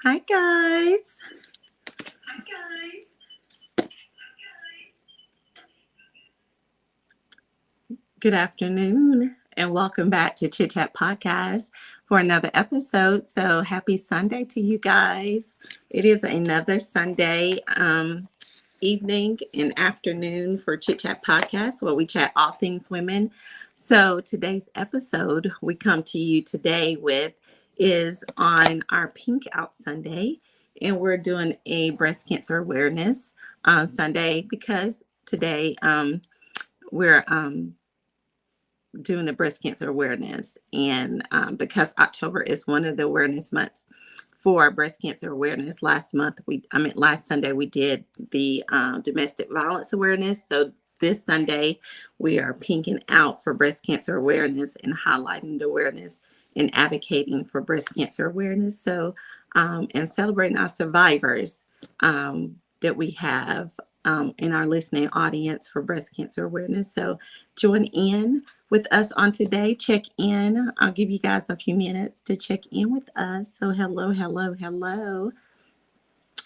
Hi, guys. Good afternoon, and welcome back to Chit Chat Podcast for another episode. So, happy Sunday to you guys. It is another Sunday evening and afternoon for Chit Chat Podcast, where we chat all things women. So, today's episode we come to you today with is on our Pink Out Sunday, and we're doing a breast cancer awareness Sunday because today we're doing the breast cancer awareness, and because October is one of the awareness months for breast cancer awareness. Last Sunday we did the domestic violence awareness. So this Sunday we are pinking out for breast cancer awareness and highlighting the awareness and advocating for breast cancer awareness. So and celebrating our survivors that we have in our listening audience for breast cancer awareness. So join in with us on today. Check in. I'll give you guys a few minutes to check in with us. So hello, hello, hello.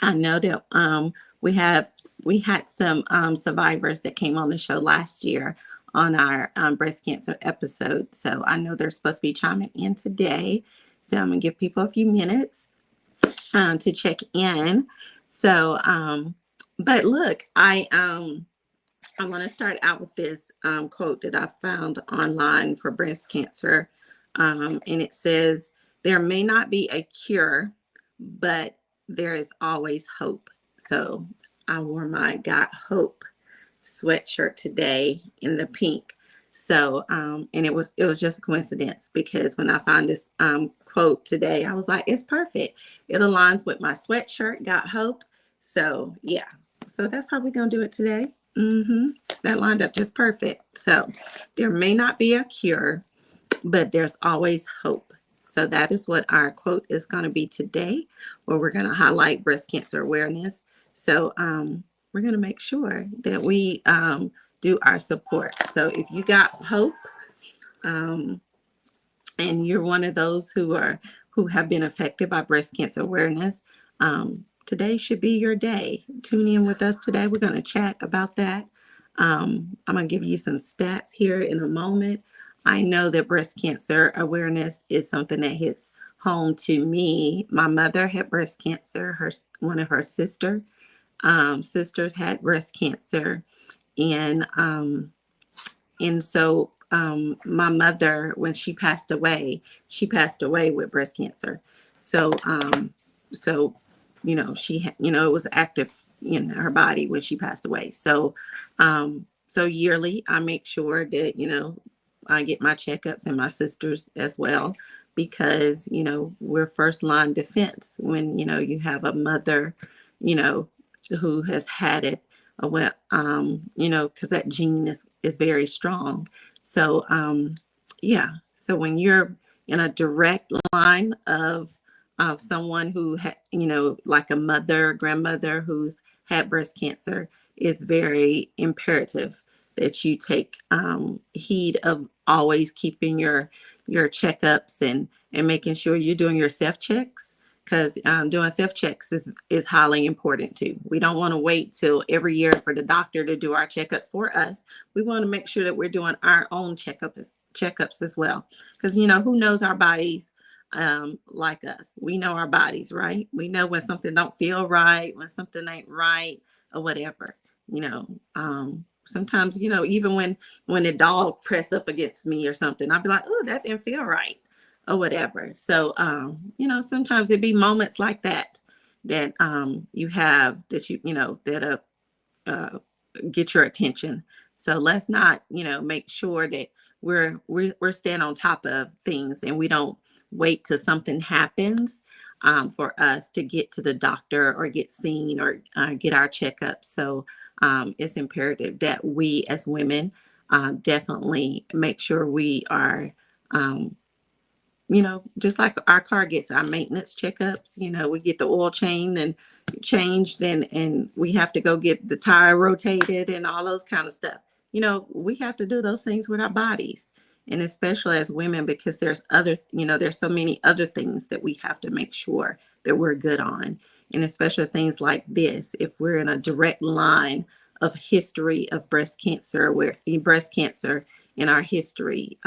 I know that we had some survivors that came on the show last year on our breast cancer episode. So I know they're supposed to be chiming in today. So I'm gonna give people a few minutes to check in. So, but look, I want to start out with this quote that I found online for breast cancer. And it says, "There may not be a cure, but there is always hope." So I wore my Got Hope sweatshirt today in the pink. So, and it was just a coincidence because when I found this quote today, I was like, it's perfect. It aligns with my sweatshirt, Got Hope. So, yeah. So that's how we're going to do it today. That lined up just perfect. So there may not be a cure, but there's always hope. So that is what our quote is going to be today, where we're going to highlight breast cancer awareness. So we're going to make sure that we do our support. So if you got hope, um, and you're one of those who have been affected by breast cancer awareness, today should be your day. Tune in with us today. We're going to chat about that. I'm going to give you some stats here in a moment. I know that breast cancer awareness is something that hits home to me. My mother had breast cancer. One of her sisters had breast cancer, and my mother, when she passed away with breast cancer. So so it was active in her body when she passed away. So yearly I make sure that I get my checkups, and my sisters as well, because we're first line defense when you have a mother you know who has had it. Well, because that gene is very strong. So yeah. So when you're in a direct line of someone who had, like a mother, grandmother who's had breast cancer, it's very imperative that you take heed of always keeping your checkups, and making sure you're doing your self checks, because doing self checks is highly important too. We don't want to wait till every year for the doctor to do our checkups for us. We want to make sure that we're doing our own checkups as well, because who knows our bodies like us. We know our bodies, right? We know when something don't feel right, when something ain't right, or whatever. Sometimes even when a dog press up against me or something, I'll be like, oh, that didn't feel right, or whatever. So sometimes it be moments like that that you have that that get your attention. So let's not, make sure that we're staying on top of things, and we don't wait till something happens for us to get to the doctor or get seen or get our checkup. So it's imperative that we as women definitely make sure we are just like our car gets our maintenance checkups. We get the oil change and changed, and we have to go get the tire rotated and all those kind of stuff. We have to do those things with our bodies, and especially as women, because there's so many other things that we have to make sure that we're good on. And especially things like this, if we're in a direct line of history of breast cancer, where breast cancer in our history,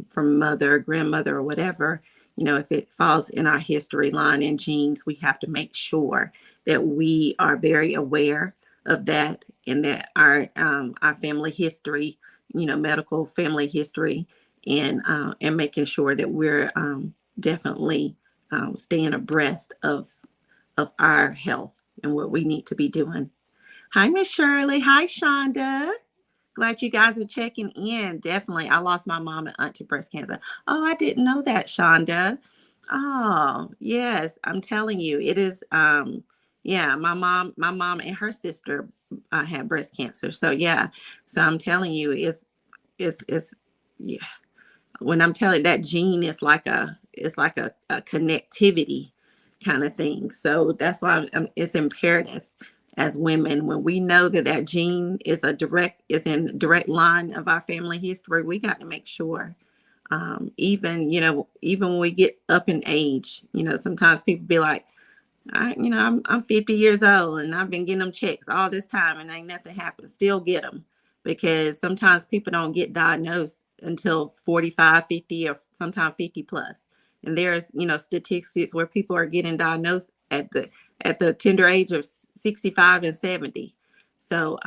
from mother, grandmother, or whatever, if it falls in our history line and genes, we have to make sure that we are very aware of that, and that our family history, medical family history, and making sure that we're definitely staying abreast of our health and what we need to be doing. Hi, Miss Shirley. Hi, Shonda. Glad you guys are checking in. Definitely. I lost my mom and aunt to breast cancer. Oh, I didn't know that, Shonda. Oh, yes. I'm telling you, it is yeah, my mom and her sister had breast cancer. So yeah. So I'm telling you, it's yeah. When I'm telling that gene is like a connectivity kind of thing. So that's why it's imperative as women, when we know that that gene is in direct line of our family history, we got to make sure, even when we get up in age, sometimes people be like, I'm 50 years old and I've been getting them checks all this time and ain't nothing happened. Still get them, because sometimes people don't get diagnosed until 45, 50, or sometimes 50 plus. And there's, statistics where people are getting diagnosed at the tender age of 65 and 70. So,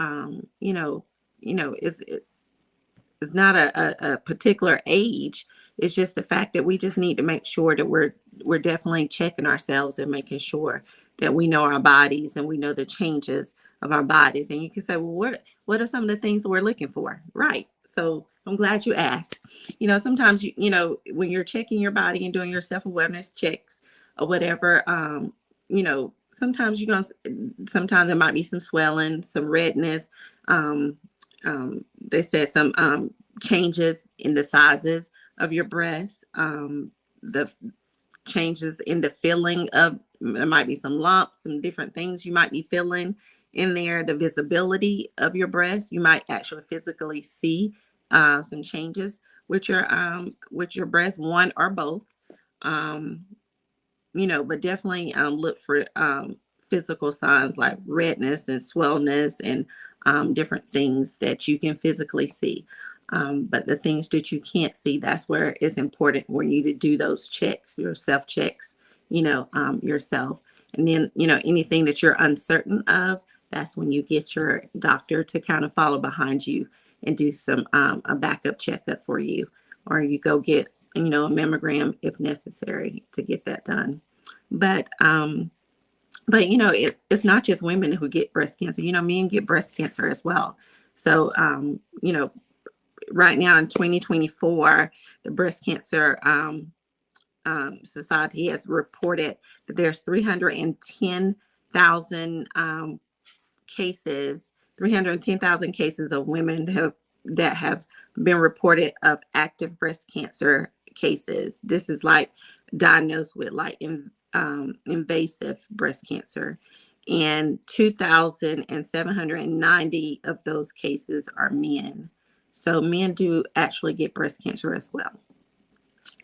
it's not a particular age. It's just the fact that we just need to make sure that we're definitely checking ourselves and making sure that we know our bodies and we know the changes of our bodies. And you can say, well, what are some of the things we're looking for? Right. So I'm glad you asked. Sometimes when you're checking your body and doing your self-awareness checks or whatever, sometimes there might be some swelling, some redness. They said some changes in the sizes of your breasts, the changes in the feeling of, there might be some lumps, some different things you might be feeling in there, the visibility of your breast. You might actually physically see some changes with your breast, one or both. Um, but definitely look for physical signs like redness and swellness and different things that you can physically see. But the things that you can't see, that's where it's important for you to do those checks, your self checks, yourself. And then, anything that you're uncertain of, that's when you get your doctor to kind of follow behind you and do some a backup checkup for you, or you go get a mammogram if necessary to get that done. But it's not just women who get breast cancer. Men get breast cancer as well. So right now in 2024, the breast cancer society has reported that there's 310,000 cases, 310,000 cases of women that have been reported of active breast cancer cases. This is like diagnosed with like invasive breast cancer. And 2,790 of those cases are men. So men do actually get breast cancer as well.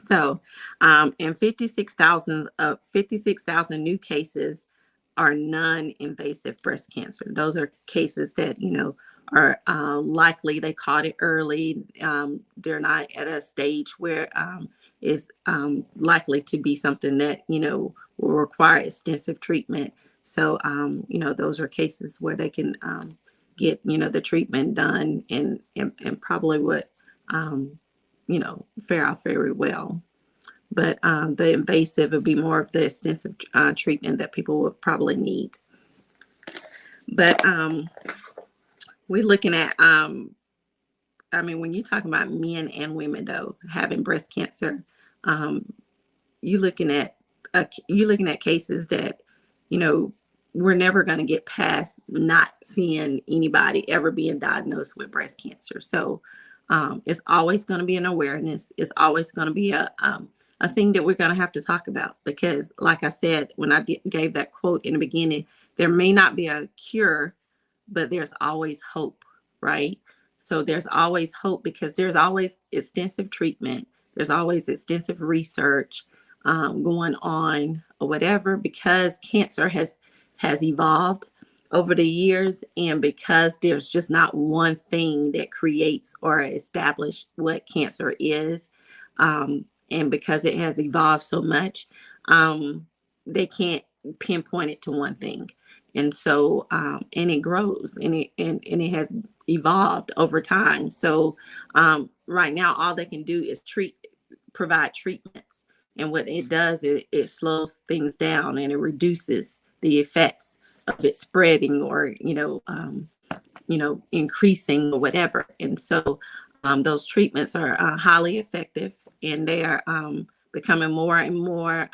So, and 56,000 new cases are non-invasive breast cancer. Those are cases that, are likely they caught it early. They're not at a stage where is likely to be something that, will require extensive treatment. So, those are cases where they can get, the treatment done and probably would, fare out very well. But the invasive would be more of the extensive treatment that people would probably need. But we're looking at, when you're talking about men and women, though, having breast cancer, you're looking at cases that, we're never going to get past not seeing anybody ever being diagnosed with breast cancer. So it's always going to be an awareness. It's always going to be a thing that we're going to have to talk about, because like I said, when I gave that quote in the beginning, there may not be a cure, but there's always hope, right? So there's always hope because there's always extensive treatment. There's always extensive research. going on or whatever, because cancer has evolved over the years, and because there's just not one thing that creates or establishes what cancer is, and because it has evolved so much, they can't pinpoint it to one thing. And so and it grows, and it has evolved over time. So right now all they can do is provide treatments, and what it does is it slows things down and it reduces the effects of it spreading, or increasing or whatever. And so those treatments are highly effective, and they are becoming more and more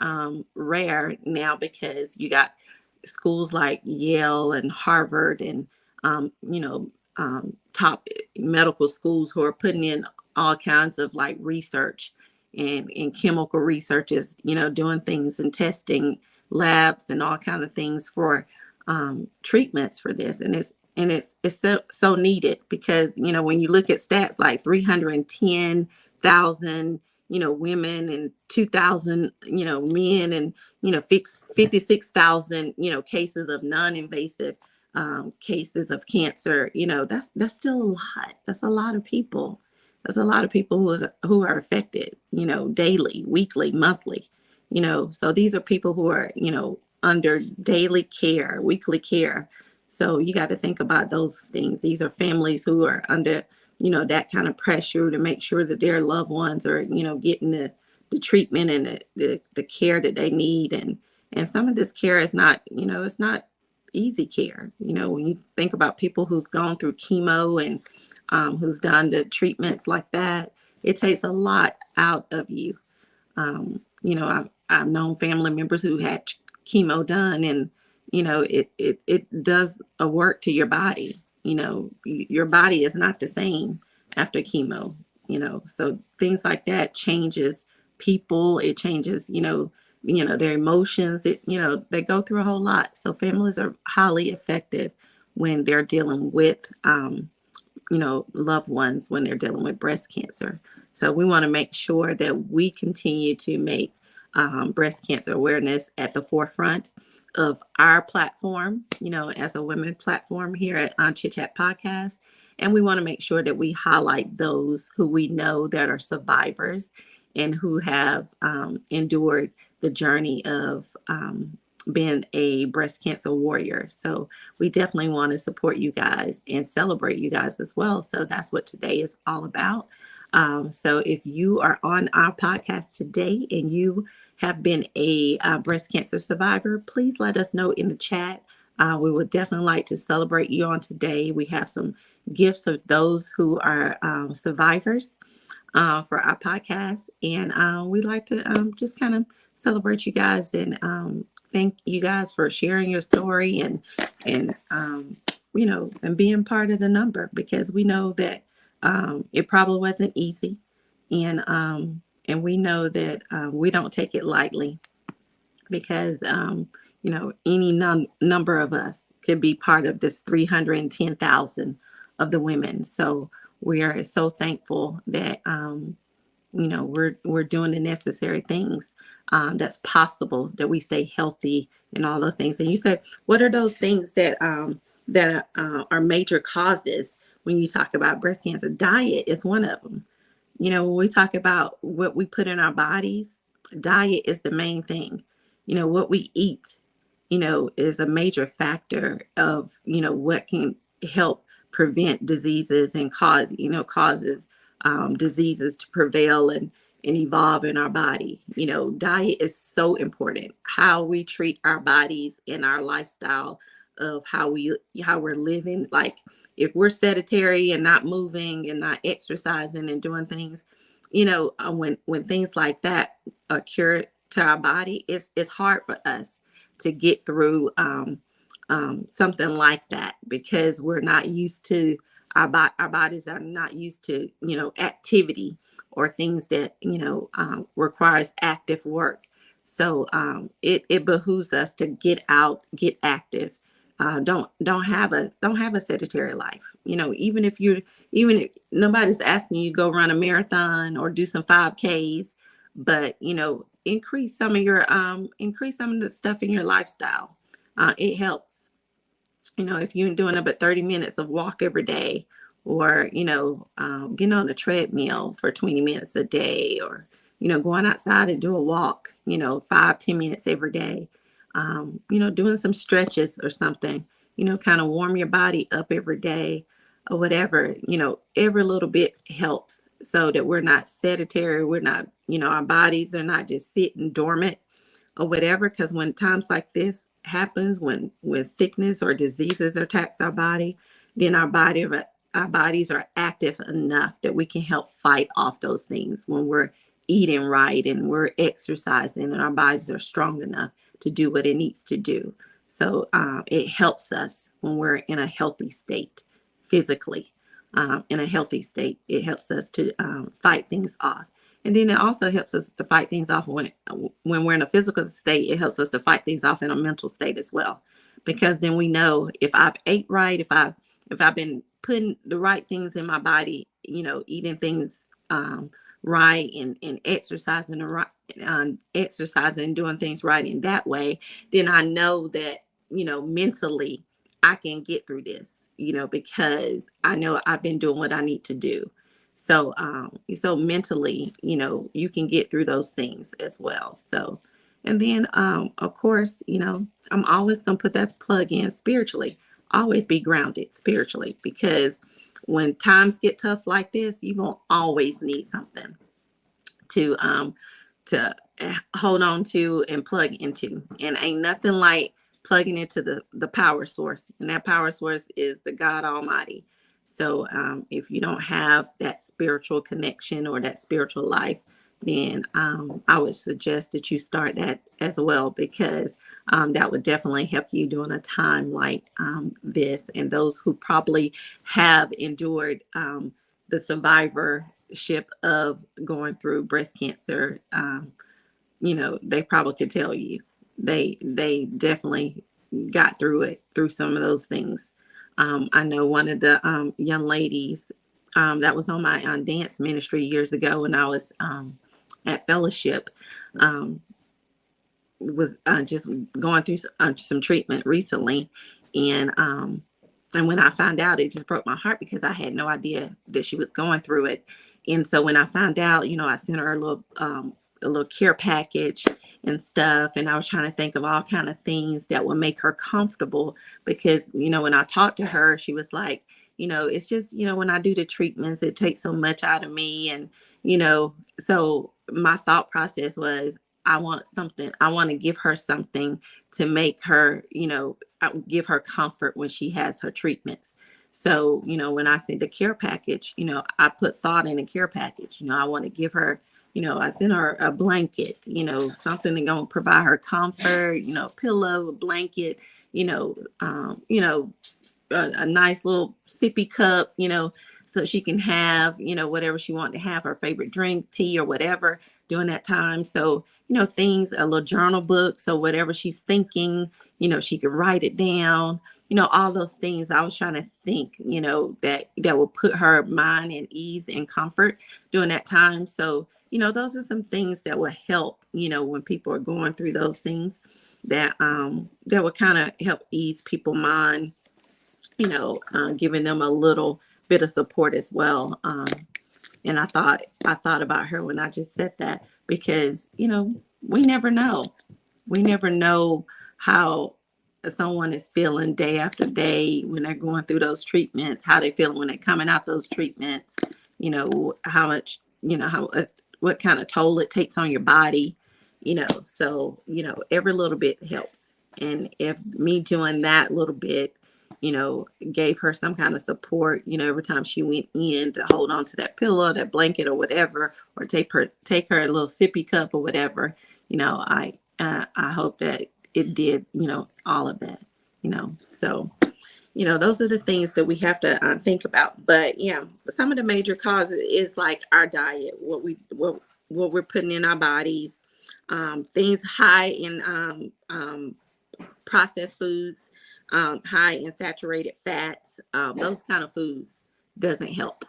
rare now, because you got schools like Yale and Harvard and top medical schools who are putting in all kinds of like research and chemical research, is doing things and testing labs and all kind of things for treatments for this. And it's so needed, because when you look at stats like 310,000 women, and 2,000 men, and 56,000 cases of non-invasive cases of cancer. That's still a lot. That's a lot of people. That's a lot of people who are affected, daily, weekly, monthly. So these are people who are under daily care, weekly care. So you got to think about those things. These are families who are under that kind of pressure to make sure that their loved ones are getting the treatment and the care that they need. And some of this care is not it's not easy care. When you think about people who's gone through chemo and who's done the treatments like that, it takes a lot out of you. I've known family members who had chemo done, and it does a work to your body. Your body is not the same after chemo. So things like that changes people. It changes their emotions. They go through a whole lot. So families are highly effective when they're dealing with loved ones, when they're dealing with breast cancer. So we want to make sure that we continue to make breast cancer awareness at the forefront of our platform, as a women platform here at Chic Chat Podcast. And we want to make sure that we highlight those who we know that are survivors and who have endured the journey of being a breast cancer warrior. So we definitely want to support you guys and celebrate you guys as well. So that's what today is all about. So if you are on our podcast today and you have been a breast cancer survivor, please let us know in the chat. We would definitely like to celebrate you on today. We have some gifts of those who are survivors for our podcast. And we'd like to just kind of celebrate you guys and thank you guys for sharing your story and being part of the number, because we know that it probably wasn't easy. And we know that we don't take it lightly, because any number of us could be part of this 310,000 of the women. So we are so thankful that we're doing the necessary things that's possible, that we stay healthy and all those things. And you said, what are those things that are major causes when you talk about breast cancer? Diet is one of them. When we talk about what we put in our bodies, diet is the main thing. What we eat, is a major factor of, what can help prevent diseases and causes diseases to prevail and evolve in our body. Diet is so important. How we treat our bodies and our lifestyle of how we're living. Like if we're sedentary and not moving and not exercising and doing things, when things like that occur to our body, it's hard for us to get through something like that, because we're not used to our bodies are not used to activity or things that requires active work. So it behooves us to get out, get active. Don't have a sedentary life. Even if nobody's asking you to go run a marathon or do some 5Ks, but increase some of the stuff in your lifestyle. It helps. If you're doing about 30 minutes of walk every day, or, getting on a treadmill for 20 minutes a day, or, going outside and do a walk, 5, 10 minutes every day, doing some stretches or something, kind of warm your body up every day or whatever, every little bit helps so that we're not sedentary. We're not, our bodies are not just sitting dormant or whatever, because when times like this happens, when sickness or diseases attacks our body, then our bodies are active enough that we can help fight off those things when we're eating right and we're exercising, and our bodies are strong enough to do what it needs to do. So it helps us when we're in a healthy state physically. In a healthy state, it helps us to fight things off. And then it also helps us to fight things off when we're in a physical state. It helps us to fight things off in a mental state as well, because then we know if I've ate right, if I've been putting the right things in my body, eating things right, and exercising right, exercising and doing things right in that way, then I know that mentally I can get through this, because I know I've been doing what I need to do. So mentally, you can get through those things as well. So, and then, of course, I'm always going to put that plug in spiritually. Always be grounded spiritually, because when times get tough like this, you're going to always need something to hold on to and plug into. And ain't nothing like plugging into the power source. And that power source is the God Almighty. So if you don't have that spiritual connection or that spiritual life, then I would suggest that you start that as well, because that would definitely help you during a time like this. And those who probably have endured the survivorship of going through breast cancer, they probably could tell you they definitely got through some of those things. I know one of the young ladies that was on my dance ministry years ago when I was at fellowship, was just going through some treatment recently, and when I found out, it just broke my heart, because I had no idea that she was going through it. And so when I found out, I sent her a little care package and stuff, and I was trying to think of all kind of things that would make her comfortable, because when I talked to her, she was like, it's just, when I do the treatments, it takes so much out of me. And so my thought process was, I want to give her something to make her, give her comfort when she has her treatments. So, when I sent the care package, I put thought in the care package. I want to give her, I sent her a blanket, something that's going to provide her comfort, pillow, a blanket, a nice little sippy cup, so she can have, whatever she wants to have, her favorite drink, tea or whatever during that time. So, things, a little journal book. So whatever she's thinking, she could write it down, all those things. I was trying to think, that will put her mind at ease and comfort during that time. So, those are some things that will help, when people are going through those things, that will kind of help ease people's mind, giving them a little bit of support as well. And I thought about her when I just said that, because, we never know. We never know how someone is feeling day after day when they're going through those treatments, how they feel when they're coming out those treatments, how much, what kind of toll it takes on your body, so, every little bit helps. And if me doing that little bit, gave her some kind of support, every time she went in, to hold on to that pillow, that blanket or whatever, or take her a little sippy cup or whatever, I hope that it did, all of that, so, those are the things that we have to think about. But yeah, some of the major causes is like our diet, what we're putting in our bodies, things high in processed foods, high in saturated fats, those kind of foods doesn't help.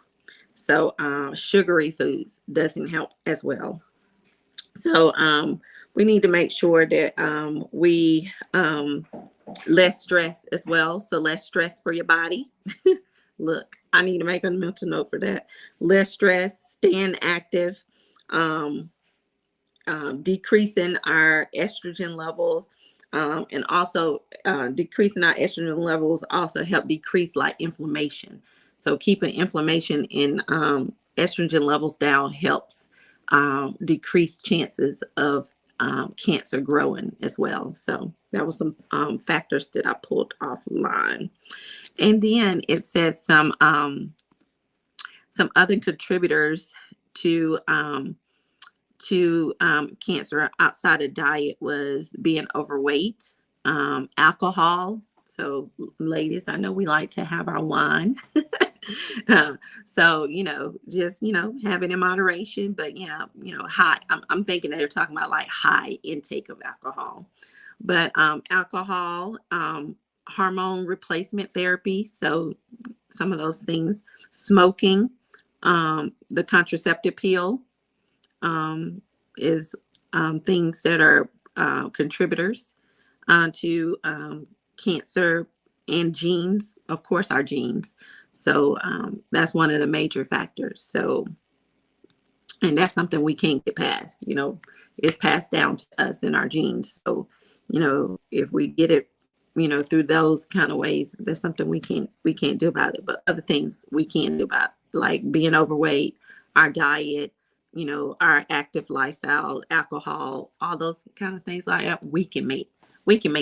So sugary foods doesn't help as well. So we need to make sure that we less stress as well. So less stress for your body. Look, I need to make a mental note for that. Less stress, staying active, um, decreasing our estrogen levels, and also decreasing our estrogen levels also help decrease like inflammation. So keeping inflammation in estrogen levels down helps decrease chances of cancer growing as well. So that was some factors that I pulled offline. And then it says some other contributors to cancer outside of diet was being overweight, alcohol. So, ladies, I know we like to have our wine. So, just, have it in moderation, but, high. I'm thinking they're talking about like high intake of alcohol. But alcohol, hormone replacement therapy. So, some of those things, smoking, the contraceptive pill, is things that are contributors to cancer, and genes, of course, our genes. So that's one of the major factors. So, and that's something we can't get past. It's passed down to us in our genes. So, if we get it, through those kind of ways, there's something we can't do about it. But other things we can do about, like being overweight, our diet, our active lifestyle, alcohol, all those kind of things like that, we can make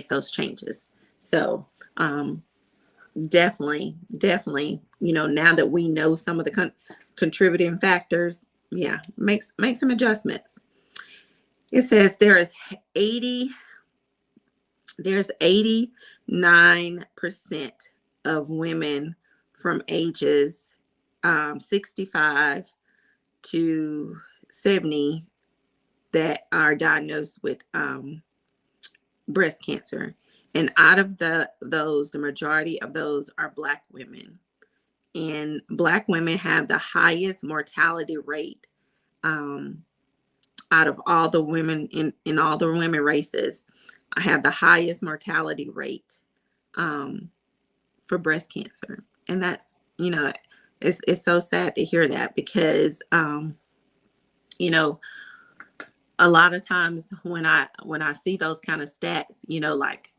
those changes. So definitely, now that we know some of the contributing factors, yeah, make some adjustments. It says eighty there's 89% of women from ages 65 to 70 that are diagnosed with breast cancer. And out of the majority of those are Black women. And Black women have the highest mortality rate out of all the women in all the women races. I have the highest mortality rate for breast cancer. And that's, it's so sad to hear that, because, you know, a lot of times when I see those kind of stats, like,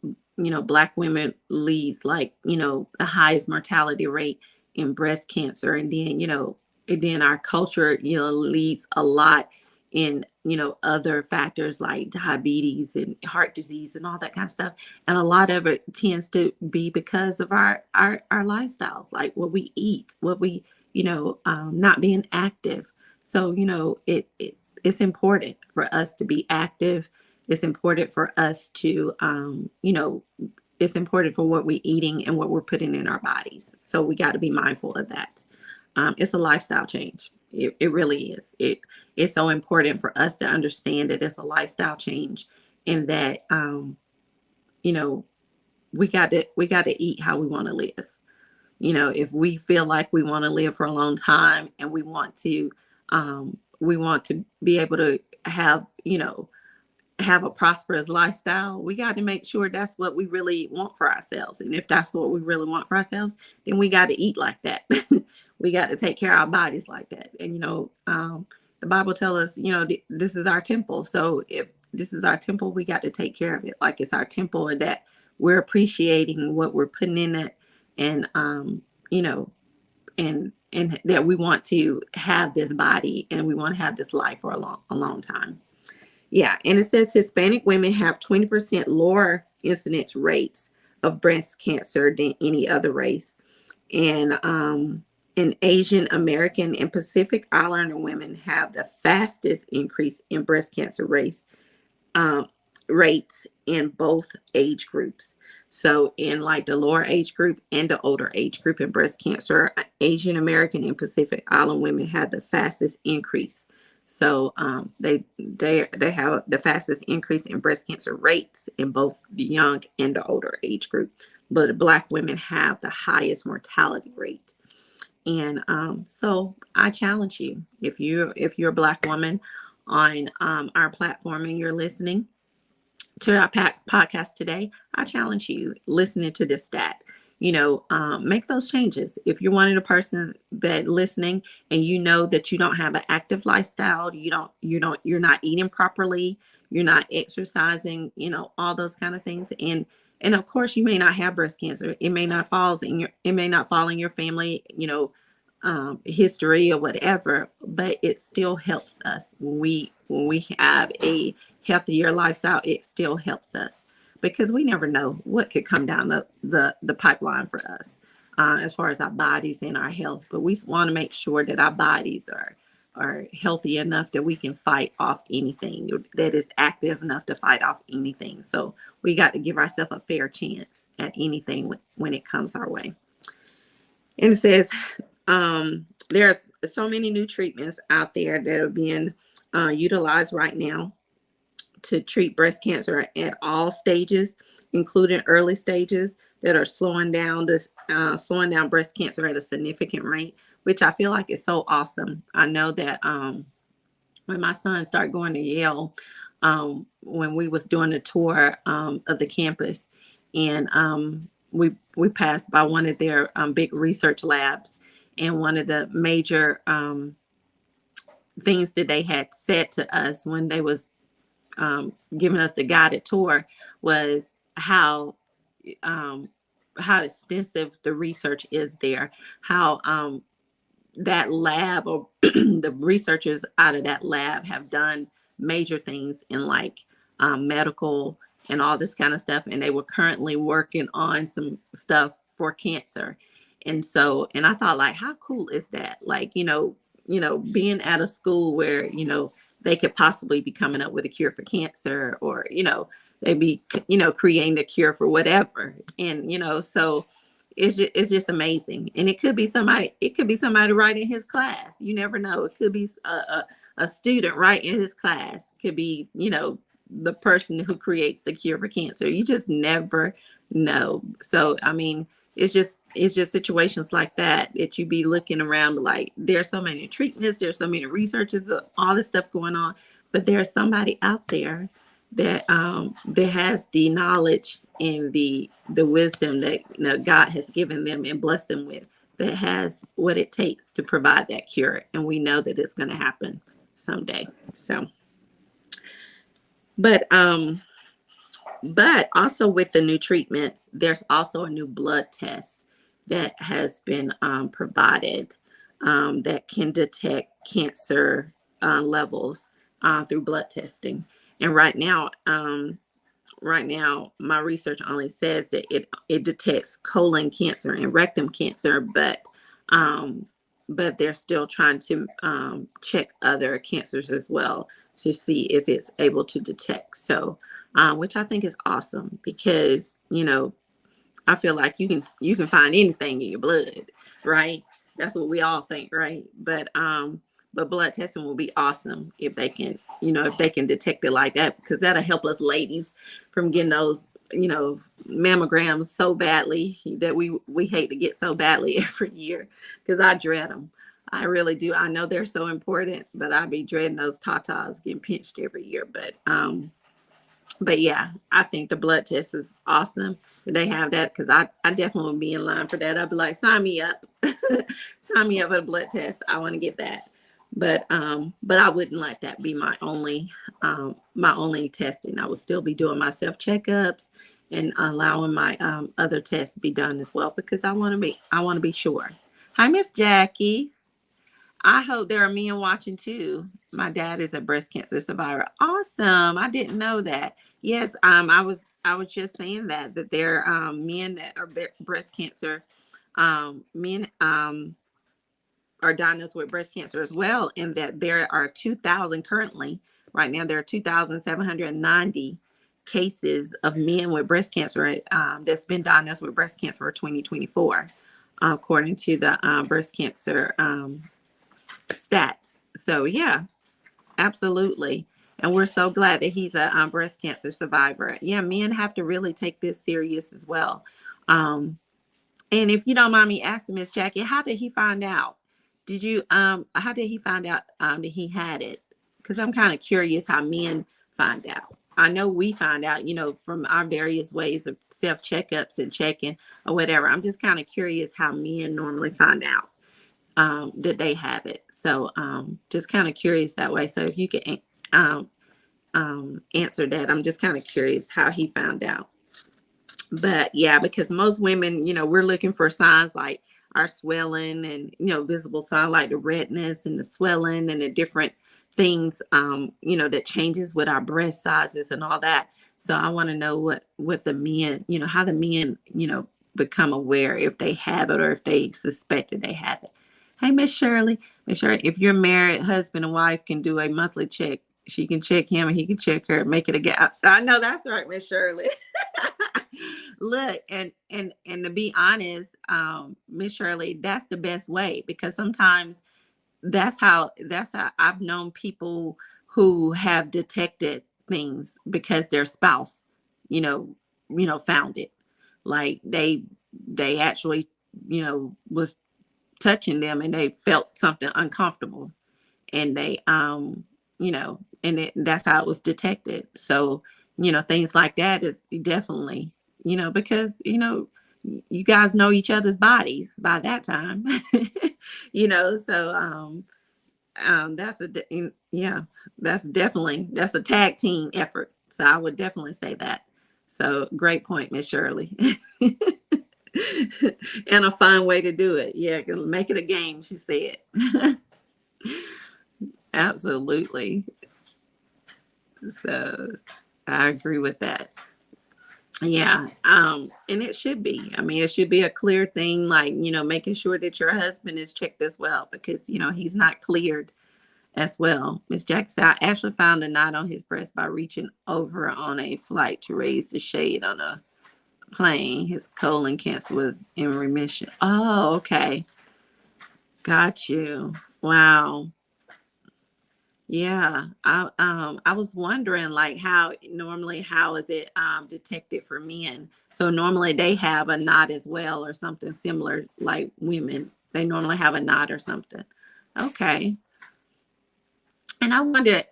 Black women leads like, the highest mortality rate in breast cancer. And then our culture, leads a lot in, other factors like diabetes and heart disease and all that kind of stuff. And a lot of it tends to be because of our lifestyles, like what we eat, what we, not being active. So, it's important for us to be active. It's important for us to, it's important for what we're eating and what we're putting in our bodies. So we got to be mindful of that. It's a lifestyle change. It really is. It's so important for us to understand that it's a lifestyle change, and that, you know, we got to eat how we want to live. If we feel like we want to live for a long time, and we want to be able to have a prosperous lifestyle, we got to make sure that's what we really want for ourselves. And if that's what we really want for ourselves, then we got to eat like that. We got to take care of our bodies like that. And, the Bible tells us, this is our temple. So if this is our temple, we got to take care of it like it's our temple, and that we're appreciating what we're putting in it. And, and that we want to have this body, and we want to have this life for a long time. Yeah, and it says Hispanic women have 20% lower incidence rates of breast cancer than any other race. And Asian American and Pacific Islander women have the fastest increase in breast cancer rates in both age groups. So in like the lower age group and the older age group in breast cancer, Asian American and Pacific Island women had the fastest increase. So they have the fastest increase in breast cancer rates in both the young and the older age group. But Black women have the highest mortality rate. And so I challenge you, if you're a Black woman, on our platform and you're listening to our podcast today, I challenge you listening to this stat. Make those changes. If you're one of the person that listening and you know that you don't have an active lifestyle, you're not eating properly, you're not exercising, all those kind of things. And of course you may not have breast cancer. It may not fall in your family, history or whatever, but it still helps us when we have a healthier lifestyle. It still helps us because we never know what could come down the pipeline for us, as far as our bodies and our health. But we want to make sure that our bodies are healthy enough that we can fight off anything, that is active enough to fight off anything. So we got to give ourselves a fair chance at anything when it comes our way. And it says, there's so many new treatments out there that are being utilized right now to treat breast cancer at all stages, including early stages, that are slowing down breast cancer at a significant rate, which I feel like is so awesome. I know that when my son started going to Yale, when we was doing a tour of the campus, and we passed by one of their big research labs, and one of the major things that they had said to us when they was giving us the guided tour was how extensive the research is there, how that lab or the researchers out of that lab have done major things in like medical and all this kind of stuff. And they were currently working on some stuff for cancer. And I thought, like, how cool is that? Like, being at a school where, they could possibly be coming up with a cure for cancer, or, they be, creating a cure for whatever. And, so it's just amazing. And it could be somebody right in his class. You never know. It could be a student right in his class. It could be, the person who creates the cure for cancer. You just never know. So, I mean, it's just situations like that you be looking around like, there's so many treatments, there's so many researchers, all this stuff going on, but there's somebody out there that has the knowledge and the wisdom that God has given them and blessed them with, that has what it takes to provide that cure, and we know that it's going to happen someday. So, but also with the new treatments, there's also a new blood test that has been provided, that can detect cancer levels through blood testing. And right now, my research only says that it detects colon cancer and rectum cancer, but they're still trying to check other cancers as well to see if it's able to detect. So, which I think is awesome, because I feel like you can find anything in your blood, right? That's what we all think, right? But blood testing will be awesome if they can detect it like that, because that'll help us ladies from getting those mammograms so badly that we hate to get so badly every year, because I dread them. I really do. I know they're so important, but I be dreading those tatas getting pinched every year. But yeah, I think the blood test is awesome that they have that, because I definitely would be in line for that. I'd be like, sign me up. Sign me up for a blood test. I want to get that. But I wouldn't let that be my only testing. I would still be doing my self checkups and allowing my other tests to be done as well, because I want to be sure. Hi, Miss Jackie. I hope there are men watching too. My dad is a breast cancer survivor. Awesome. I didn't know that. Yes, I was just saying that there are men that are breast cancer, men are diagnosed with breast cancer as well, and that there are 2,000 currently. Right now, there are 2,790 cases of men with breast cancer that's been diagnosed with breast cancer for 2024, according to the breast cancer stats. So yeah, absolutely. And we're so glad that he's a breast cancer survivor. Yeah, men have to really take this serious as well. And if you don't mind me asking, Miss Jackie, how did he find out? How did he find out that he had it? because I'm kind of curious how men find out. I know we find out, from our various ways of self checkups and checking or whatever. I'm just kind of curious how men normally find out that they have it. So just kind of curious that way. So if you could um, answer that, I'm just kind of curious how he found out. But yeah, because most women, we're looking for signs like our swelling and, visible sign like the redness and the swelling and the different things, that changes with our breast sizes and all that. So I want to know what the men, how the men, become aware if they have it or if they suspected they have it. Hey, Miss Shirley. Miss Shirley, if you're married, husband and wife can do a monthly check. She can check him and he can check her, make it again. I know that's right, Miss Shirley. Look, and to be honest, Miss Shirley, that's the best way, because sometimes that's how I've known people who have detected things because their spouse, you know, found it. Like they actually, was touching them and they felt something uncomfortable, and they and that's how it was detected. So things like that is definitely, because you guys know each other's bodies by that time. So that's yeah, that's a tag team effort, so I would definitely say that. So great point, Miss Shirley. And a fun way to do it. Yeah, make it a game, she said. Absolutely. So I agree with that. Yeah. And it should be. I mean, it should be a clear thing, like, making sure that your husband is checked as well, because, he's not cleared as well. Miss Jackson said, I actually found a knot on his breast by reaching over on a flight to raise the shade on a plane. His colon cancer was in remission. Oh, okay. Got you. Wow. Yeah, I was wondering, like, how is it detected for men? So normally they have a knot as well or something similar, like women. They normally have a knot or something. Okay. And I wonder,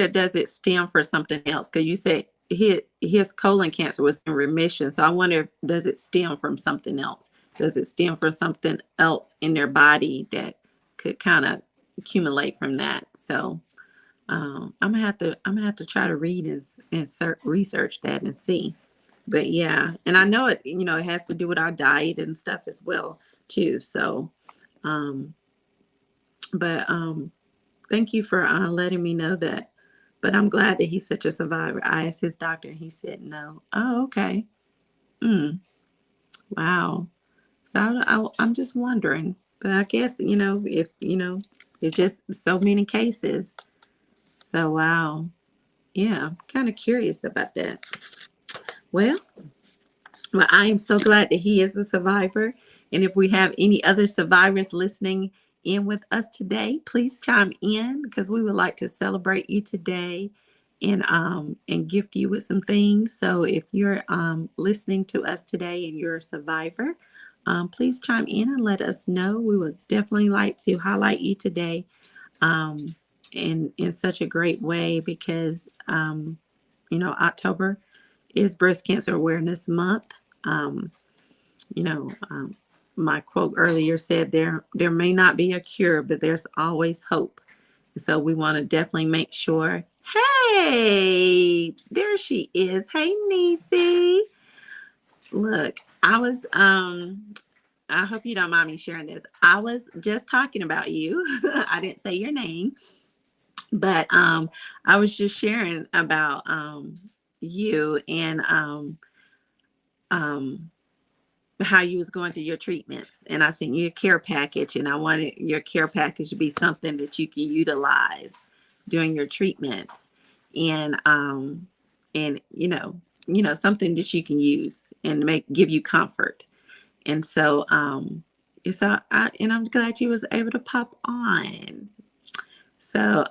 does it stem for something else? Because you said his colon cancer was in remission. So I wonder, does it stem from something else? Does it stem from something else in their body that could kind of accumulate from that? So I'm gonna have to try to read and research that and see. But yeah, and I know it has to do with our diet and stuff as well too. So, um, but thank you for letting me know that. But I'm glad that he's such a survivor. I asked his doctor and he said no. Oh, okay. Mm, wow. So I'm just wondering. But I guess if it's just so many cases. So wow. Yeah, I'm kind of curious about that. Well, well, I am so glad that he is a survivor. And if we have any other survivors listening in with us today, please chime in, because we would like to celebrate you today and gift you with some things. So if you're listening to us today and you're a survivor, please chime in and let us know. We would definitely like to highlight you today um, in such a great way, because October is Breast Cancer Awareness Month. Um, my quote earlier said there may not be a cure, but there's always hope. So we want to definitely make sure. Hey, there she is. Hey, Niecy. Look, I hope you don't mind me sharing this. I was just talking about you. I didn't say your name, but I was just sharing about you and um how you was going through your treatments, and I sent you a care package, and I wanted your care package to be something that you can utilize during your treatments, and something that you can use and give you comfort. And so I'm glad you was able to pop on. So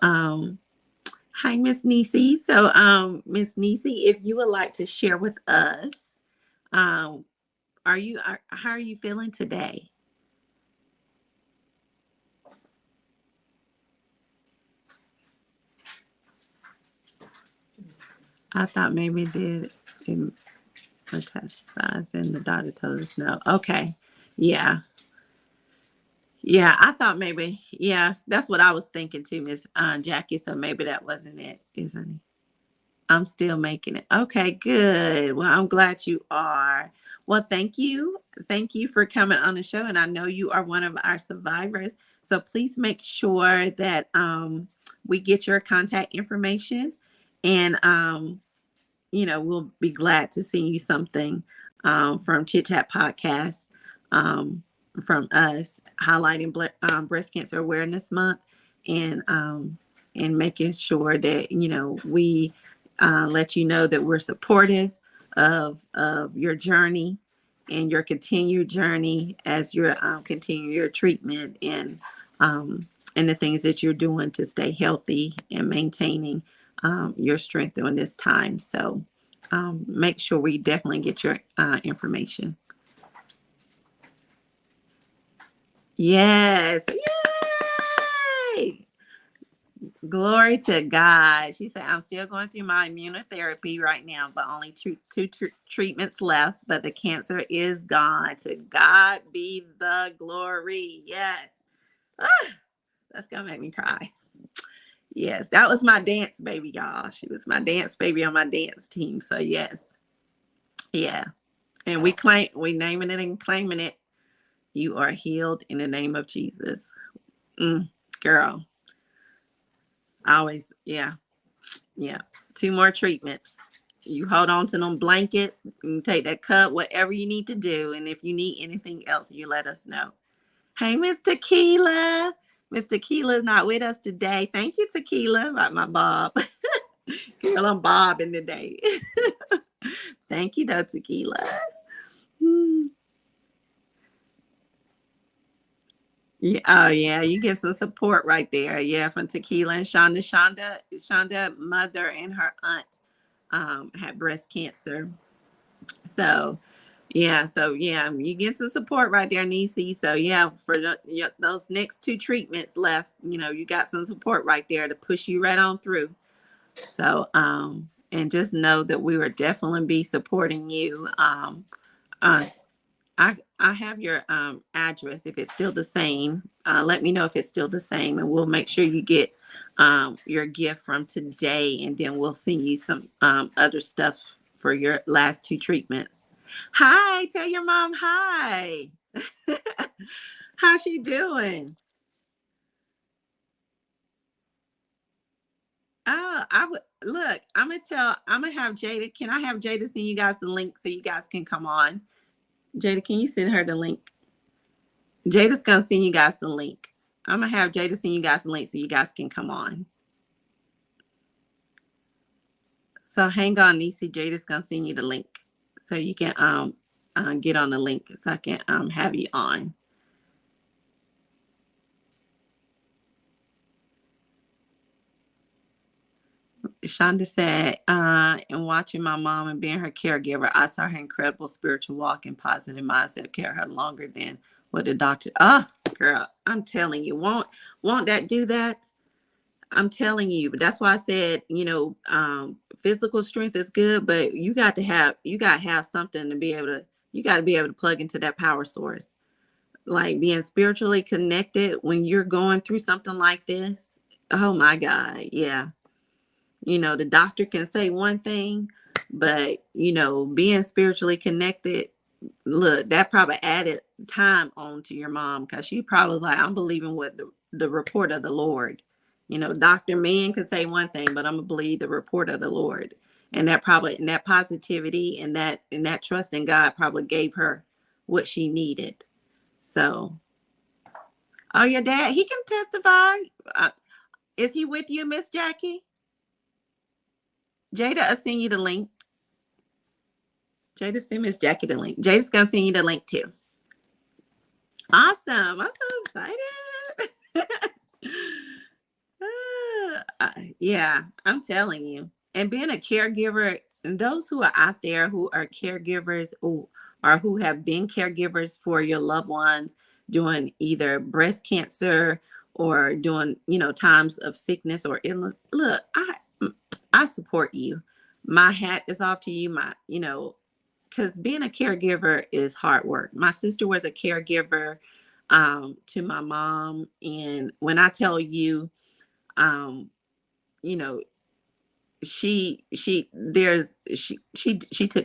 hi, Miss Nisi. So Miss Nisi, if you would like to share with us, um how are you feeling today? I thought maybe it did metastasize and the doctor told us no. Okay. Yeah. Yeah. I thought maybe, yeah, that's what I was thinking too, Miss Jackie. So maybe that wasn't it, isn't it? I'm still making it. Okay, good. Well, I'm glad you are. Well, thank you. Thank you for coming on the show. And I know you are one of our survivors. So please make sure that we get your contact information. And we'll be glad to send you something from Chit Chat Podcast um, from us highlighting Breast Cancer Awareness Month and making sure that we let you know that we're supportive of your journey and your continued journey as you continue your treatment and the things that you're doing to stay healthy and maintaining your strength during this time. So make sure we definitely get your information. Yes. Yay! Glory to God. She said, I'm still going through my immunotherapy right now, but only two treatments left, but the cancer is gone. To God be the glory. Yes. Ah, that's going to make me cry. Yes, that was my dance baby, y'all. She was my dance baby on my dance team. So yes. Yeah. And we naming it and claiming it. You are healed in the name of Jesus. Girl. Always, yeah. Yeah. 2 more treatments. You hold on to them blankets and take that cup, whatever you need to do. And if you need anything else, you let us know. Hey, Miss Tequila. Miss Tequila is not with us today. Thank you, Tequila, about my Bob. Girl, I'm bobbing today. Thank you, though, Tequila. Yeah, oh yeah, you get some support right there. Yeah, from Tequila and Shonda. Shonda, mother and her aunt had breast cancer. So yeah, you get some support right there, Niecy. So yeah, for those next 2 treatments left, you got some support right there to push you right on through. So and just know that we will definitely be supporting you. Uh, I have your address. If it's still the same, let me know if it's still the same, and we'll make sure you get your gift from today, and then we'll send you some other stuff for your last 2 treatments. Hi, tell your mom hi. How's she doing? Oh, I would look. I'm gonna have Jada. Can I have Jada send you guys the link so you guys can come on? Jada, can you send her the link? Jada's gonna send you guys the link. I'm gonna have Jada send you guys the link so you guys can come on. So hang on, Niecy. Jada's gonna send you the link so you can get on the link so I can have you on. Shonda said, in watching my mom and being her caregiver, I saw her incredible spiritual walk and positive mindset carry her longer than what the doctor. Oh, girl, I'm telling you, won't that do that? I'm telling you, but that's why I said, physical strength is good, but you got to have something to be able to, you got to be able to plug into that power source. Like being spiritually connected when you're going through something like this. Oh my God. Yeah. The doctor can say one thing, but being spiritually connected, look, that probably added time on to your mom because she probably like, I'm believing what the report of the Lord. Dr. Man could say one thing, but I'm gonna believe the report of the Lord. And that positivity and that trust in God probably gave her what she needed. So, oh, your dad, he can testify. Is he with you, Miss Jackie? Jada, I'll send you the link. Jada, send Miss Jackie the link. Jada's gonna send you the link too. Awesome. I'm so excited. Yeah, I'm telling you. And being a caregiver, and those who are out there who are caregivers or who have been caregivers for your loved ones doing either breast cancer or doing, times of sickness or illness. Look, I support you. my hat is off to you. Because being a caregiver is hard work. My sister was a caregiver to my mom. And when I tell you, um, you know, she took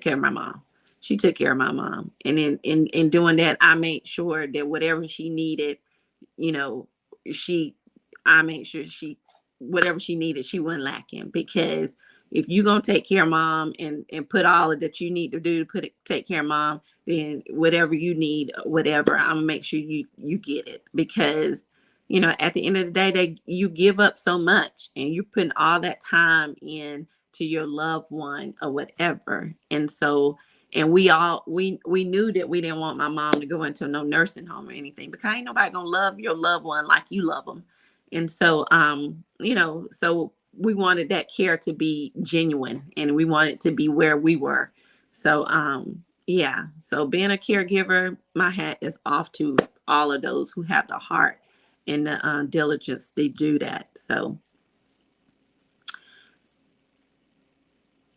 care of my mom. She took care of my mom. And in doing that, I made sure that whatever she needed, you know, she I made sure she whatever she needed, she wasn't lacking. Because if you're gonna take care of mom and put all of that you need to do to take care of mom, then whatever you need, whatever, I'm gonna make sure you get it. Because at the end of the day, you give up so much and you're putting all that time in to your loved one or whatever. And so, and we knew that we didn't want my mom to go into no nursing home or anything, because ain't nobody gonna love your loved one like you love them. And so so we wanted that care to be genuine, and we wanted to be where we were. So yeah, so being a caregiver, my hat is off to all of those who have the heart and the diligence to do that. So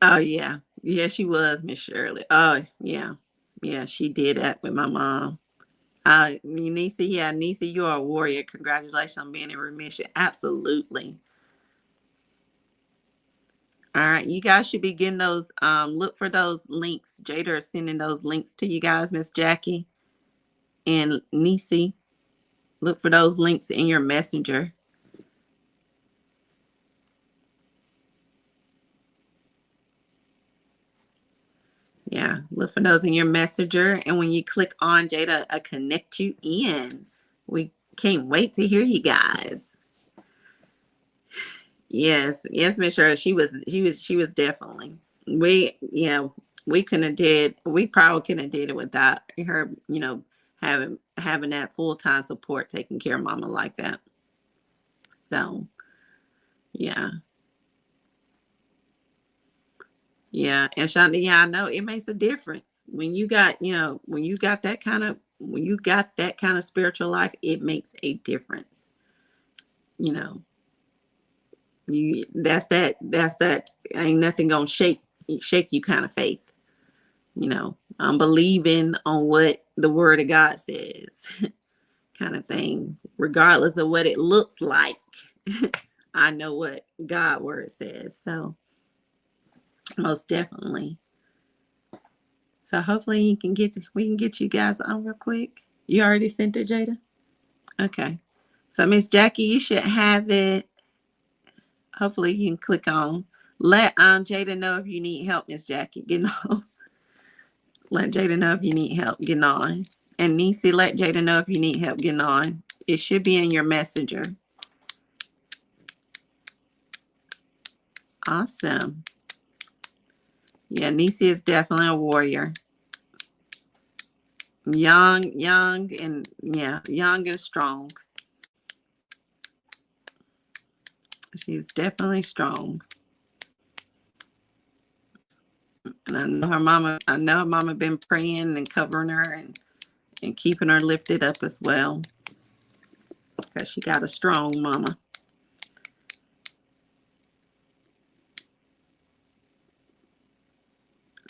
oh yeah, yeah, she was Miss Shirley. Oh yeah, yeah, she did that with my mom. Nisa, yeah, Nisa, you're a warrior. Congratulations on being in remission. Absolutely. All right, you guys should be getting those. Look for those links. Jada is sending those links to you guys, Miss Jackie and Nisi. Look for those links in your messenger. Yeah, look for those in your messenger. And when you click on Jada, connect you in. We can't wait to hear you guys. Yes, yes, Miss Shirley. She was definitely. We couldn't have did. We probably couldn't have did it without her. Having that full time support, taking care of Mama like that. So yeah, yeah, and Shonda, yeah, I know it makes a difference when you got that kind of spiritual life. It makes a difference. You know, that's that ain't nothing gonna shake you kind of faith. I'm believing on what the word of God says, kind of thing, regardless of what it looks like. I know what God word says. So most definitely. So hopefully we can get you guys on real quick. You already sent it, Jada? Okay. So Miss Jackie, you should have it. Hopefully you can click on. Let Jada know if you need help, Miss Jackie. On. Let Jada know if you need help getting on. And Nisi, let Jada know if you need help getting on. It should be in your messenger. Awesome. Yeah, Nisi is definitely a warrior. Young, and young and strong. She's definitely strong. And I know her mama been praying and covering her and keeping her lifted up as well. Because she got a strong mama.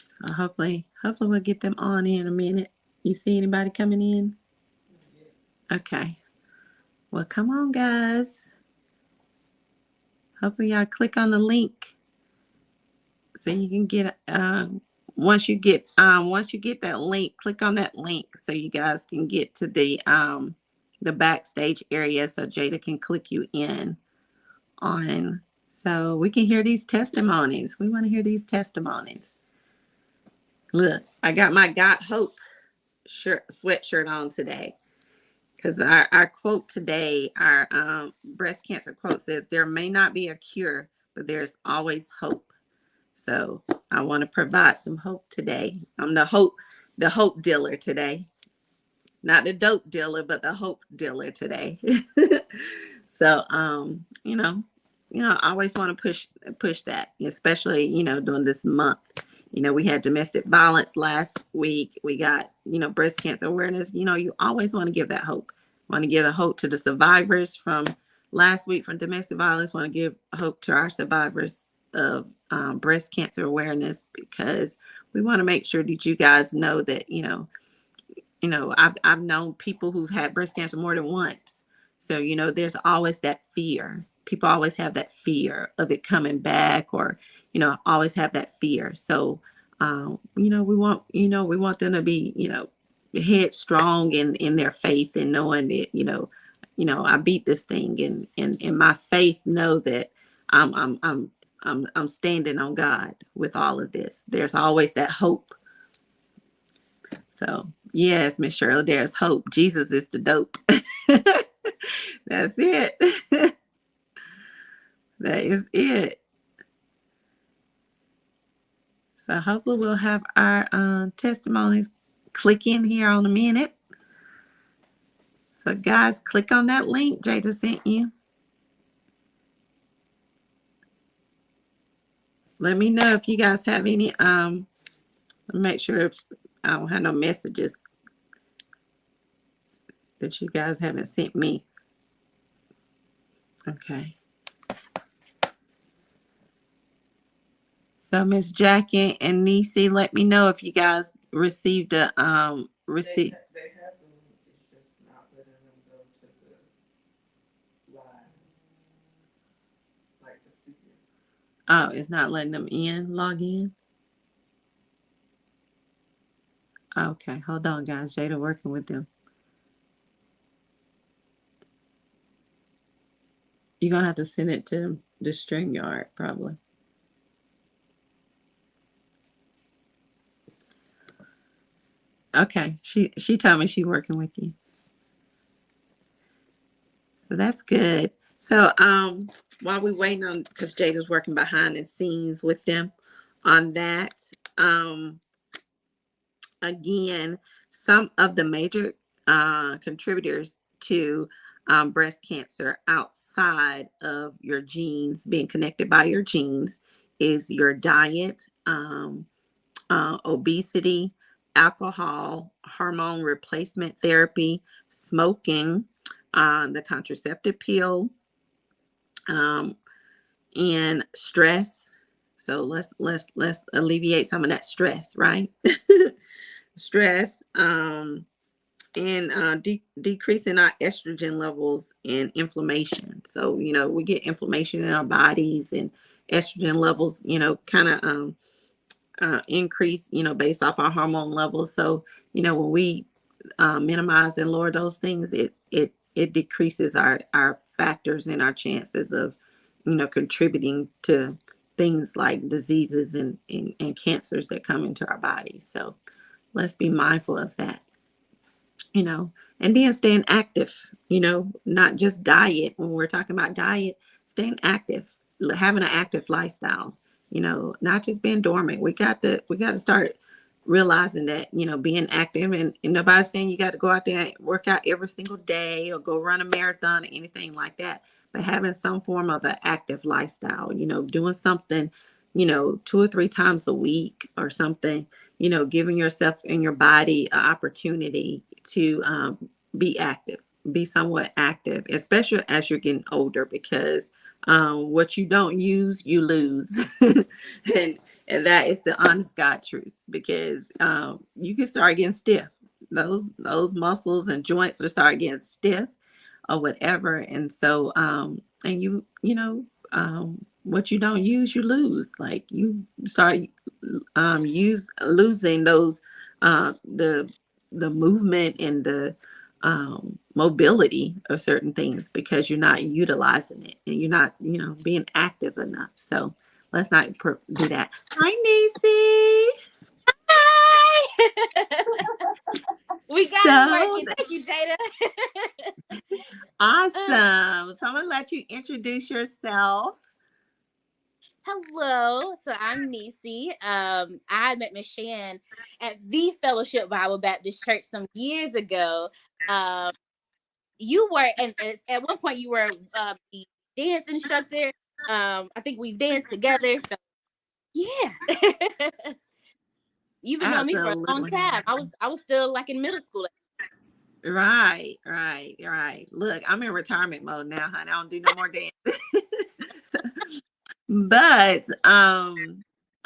So hopefully we'll get them on in a minute. You see anybody coming in? Okay. Well, come on, guys. Hopefully y'all click on the link so you can get once you get that link, click on that link so you guys can get to the backstage area so Jada can click you in on, so we can hear these testimonies. We want to hear these testimonies. Look, I got my Got Hope sweatshirt on today. Because our quote today, our breast cancer quote says, there may not be a cure, but there's always hope. So I want to provide some hope today. I'm the hope dealer today. Not the dope dealer, but the hope dealer today. So I always want to push that, especially, during this month. We had domestic violence last week. We got, breast cancer awareness. You always want to give that hope. Want to give a hope to the survivors from last week from domestic violence. Want to give hope to our survivors of breast cancer awareness, because we want to make sure that you guys know that, I've known people who've had breast cancer more than once. So, there's always that fear. People always have that fear of it coming back, or, always have that fear. So, we want them to be, headstrong in their faith, and knowing that, I beat this thing, and my faith know that I'm, I'm, I'm, I'm standing on God with all of this. There's always that hope. So, yes, Miss Shirley, there's hope. Jesus is the dope. That's it. That is it. So, hopefully, we'll have our testimonies click in here on a minute. So, guys, click on that link Jada sent you. Let me know if you guys have any. Make sure if I don't have no messages that you guys haven't sent me. Okay. So Miss Jackie and Nisi, let me know if you guys received a receipt. They have them. It's just not letting them go to the live, like the speaker. Oh, it's not letting them log in. Okay, hold on, guys. Jada working with them. You're gonna have to send it to the StreamYard probably. Okay, she told me she working with you, so that's good. So while we waiting on, because Jada's working behind the scenes with them on that, again, some of the major contributors to breast cancer outside of your genes, being connected by your genes, is your diet, obesity, alcohol, hormone replacement therapy, smoking, the contraceptive pill, um, and stress. So let's alleviate some of that stress, right? Stress, and decreasing our estrogen levels and inflammation. So, we get inflammation in our bodies, and estrogen levels, kind of increase, based off our hormone levels. So, when we minimize and lower those things, it decreases our factors and our chances of, contributing to things like diseases and cancers that come into our bodies. So let's be mindful of that, and then staying active, not just diet. When we're talking about diet, staying active, having an active lifestyle, not just being dormant. We got to start realizing that, being active, and nobody's saying you got to go out there and work out every single day or go run a marathon or anything like that, but having some form of an active lifestyle, doing something, 2 or 3 times a week or something, giving yourself and your body an opportunity to be active, be somewhat active, especially as you're getting older, because what you don't use, you lose. and and that is the honest God truth, because you can start getting stiff. Those muscles and joints will start getting stiff or whatever. And so and what you don't use, you lose. Like, you start losing those the movement and the mobility of certain things, because you're not utilizing it, and you're not, being active enough. So let's not do that. Hi, Nisi. Hi! We got it So working. Thank you, Jada. awesome. So I'm gonna let you introduce yourself. Hello. So I'm Nisi. I met Miss Shan at the Fellowship Bible Baptist Church some years ago. Um, you were, and at one point you were the dance instructor. I think we've danced together. So yeah, you've been knowing me for a long Absolutely. time. I was still like in middle school. Right, right, right. Look, I'm in retirement mode now, honey. I don't do no more dance. But I